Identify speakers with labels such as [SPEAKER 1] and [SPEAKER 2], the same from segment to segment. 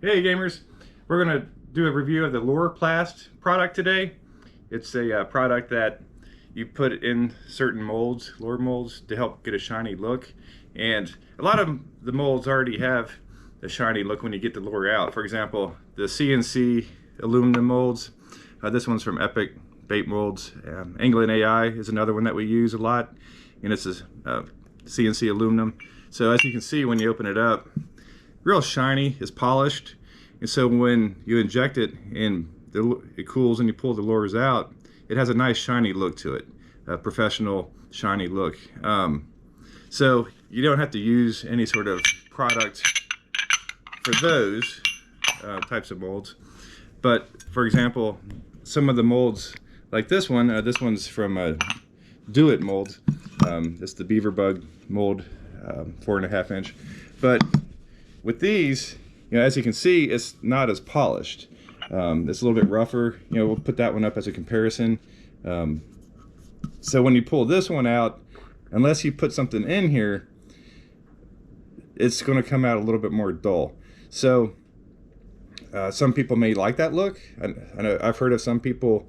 [SPEAKER 1] Hey gamers, we're going to do a review of the Plast product today. It's a product that you put in certain molds, lure molds, to help get a shiny look. And a lot of the molds already have a shiny look when you get the lure out. For example, the CNC aluminum molds. This one's from Epic Bait Molds. England AI is another one that we use a lot, and it's a CNC aluminum. So as you can see when you open it up, real shiny, it's polished, and so when you inject it and it cools and you pull the lures out, it has a nice shiny look to it, a professional shiny look. So you don't have to use any sort of product for those types of molds. But for example, some of the molds like this one's from Do It Mold. It's the beaver bug mold, 4.5 inch. But with these, as you can see, it's not as polished. It's a little bit rougher. We'll put that one up as a comparison. So when you pull this one out, unless you put something in here, it's going to come out a little bit more dull. So some people may like that look. I know I've heard of some people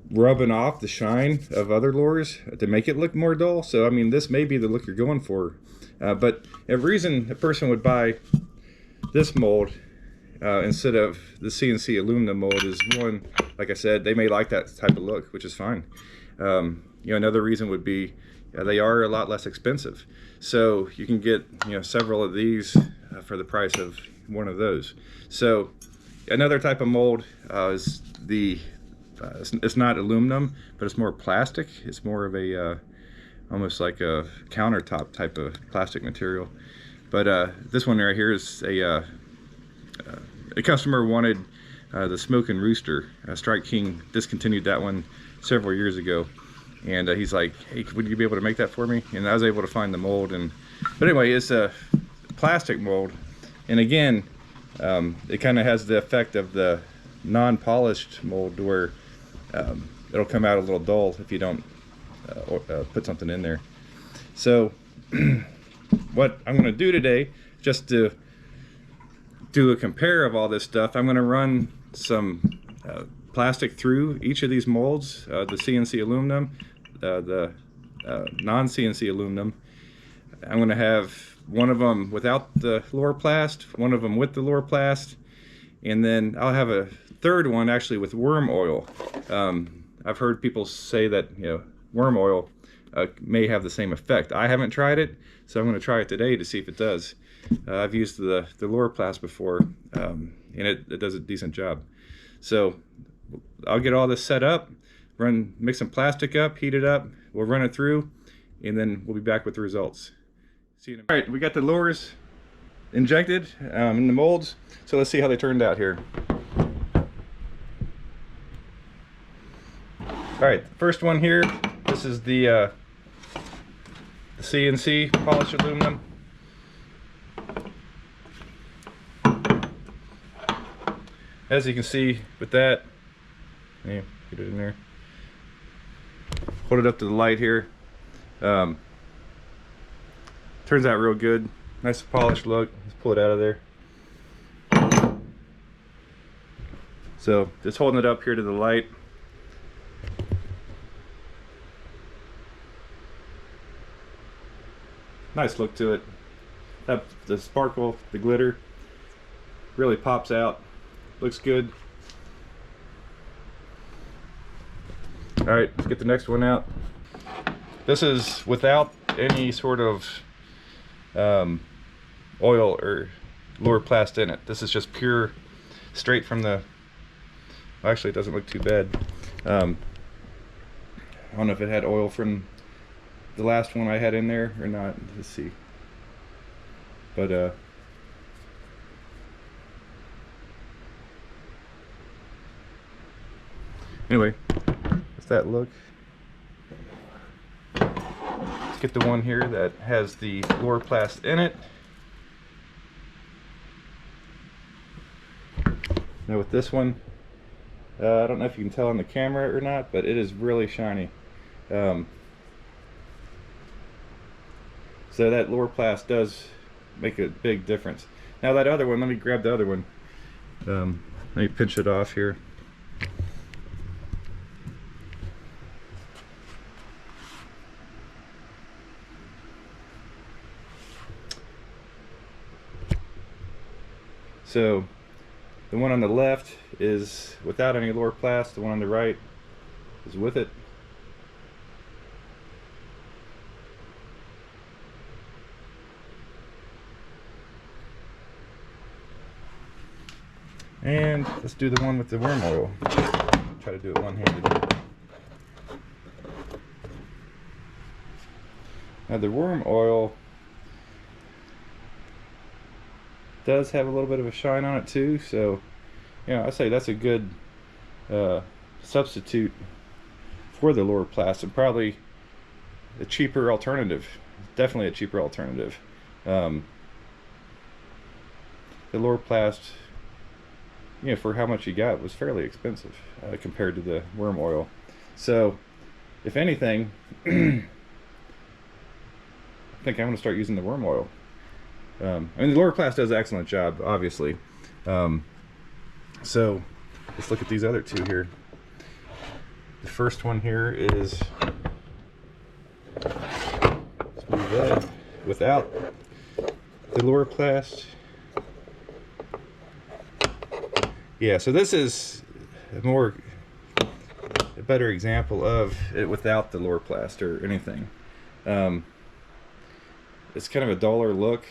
[SPEAKER 1] rubbing off the shine of other lures to make it look more dull. So I mean, this may be the look you're going for. But a reason a person would buy this mold instead of the CNC aluminum mold is, one, like I said, they may like that type of look, which is fine. Another reason would be they are a lot less expensive. So you can get several of these for the price of one of those. So another type of mold is it's not aluminum, but it's more plastic. It's more of a almost like a countertop type of plastic material. But this one right here is a customer wanted the Smokin' Rooster. Strike King discontinued that one several years ago, and he's like, hey, would you be able to make that for me? And I was able to find the mold. But anyway, it's a plastic mold, and again, it kind of has the effect of the non-polished mold, where it'll come out a little dull if you don't put something in there. So what I'm going to do today, just to do a compare of all this stuff, I'm going to run some plastic through each of these molds, the CNC aluminum, the non-CNC aluminum. I'm going to have one of them without the Plast, one of them with the Plast, and then I'll have a third one actually with worm oil. I've heard people say that worm oil may have the same effect. I haven't tried it, so I'm going to try it today to see if it does. I've used the Plast before, and it does a decent job. So I'll get all this set up, mix some plastic up, heat it up, we'll run it through, and then we'll be back with the results. See you in a minute. All right, we got the lures injected in the molds, so let's see how they turned out here. All right, first one here, this is the CNC polished aluminum. As you can see with that, get it in there. Hold it up to the light here. Turns out real good. Nice polished look. Let's pull it out of there. So just holding it up here to the light. Nice look to it. The sparkle, the glitter really pops out. Looks good. All right, let's get the next one out. This is without any sort of oil or Plast in it. This is just pure, straight from the, actually it doesn't look too bad. I don't know if it had oil from the last one I had in there or not. Let's see. But anyway, what's that look? Let's get the one here that has the Plast in it. Now with this one, I don't know if you can tell on the camera or not, but it is really shiny. So that Plast does make a big difference. Now that other one, let me grab the other one. Let me pinch it off here. So the one on the left is without any lower plast, the one on the right is with it. And let's do the one with the worm oil. Try to do it one-handed. Now the worm oil does have a little bit of a shine on it too, so I say that's a good substitute for the lower plast, and probably a cheaper alternative. Definitely a cheaper alternative. The lower plast, for how much you got, was fairly expensive compared to the worm oil. So if anything, I think I'm going to start using the worm oil. I mean, the lower plast does an excellent job, obviously. So let's look at these other two here. The first one here is without the lower plast. Yeah, so this is a better example of it without the lower plast or anything. It's kind of a duller look,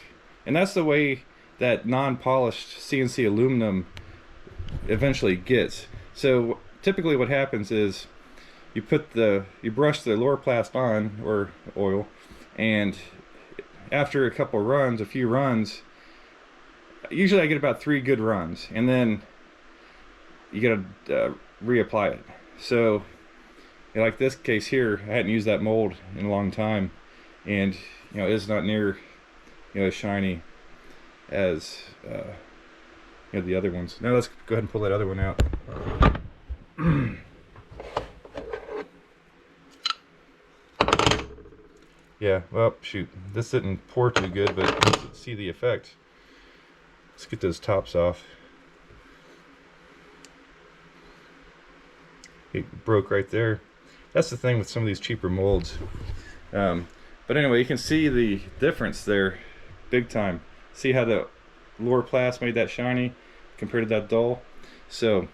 [SPEAKER 1] and that's the way that non-polished CNC aluminum eventually gets. So typically what happens is you brush the lower plast on, or oil, and after a few runs, usually I get about 3 good runs, and then you gotta reapply it. So like this case here, I hadn't used that mold in a long time, and it's not near as shiny as the other ones. Now let's go ahead and pull that other one out. Yeah, well, shoot, this didn't pour too good, but let's see the effect. Let's get those tops off. It broke right there. That's the thing with some of these cheaper molds. But anyway, you can see the difference there, big time. See how the lower plast made that shiny compared to that dull? So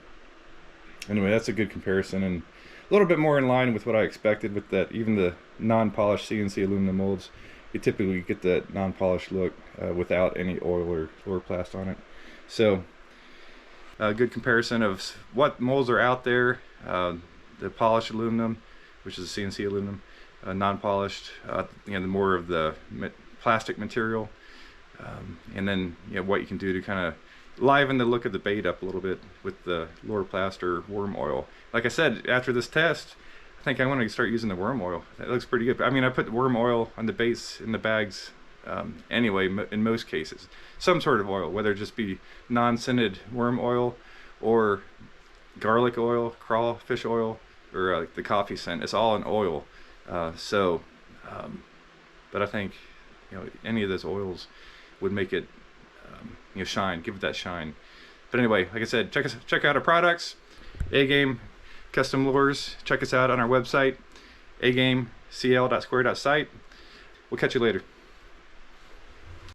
[SPEAKER 1] anyway, that's a good comparison, and a little bit more in line with what I expected with that. Even the non-polished CNC aluminum molds, you typically get that non-polished look without any oil or lower plast on it. So a good comparison of what molds are out there. The polished aluminum, which is a CNC aluminum, non-polished, the more of the plastic material, and then what you can do to kind of liven the look of the bait up a little bit with the lower plast or worm oil. Like I said, after this test, I think I want to start using the worm oil. That looks pretty good. I mean, I put worm oil on the baits in the bags anyway, in most cases. Some sort of oil, whether it just be non-scented worm oil or garlic oil, crawfish oil, or like the coffee scent. It's all an oil. But I think any of those oils would make it shine, give it that shine. But anyway, like I said, check out our products. A-Game Custom Lures. Check us out on our website, agamecl.square.site. We'll catch you later.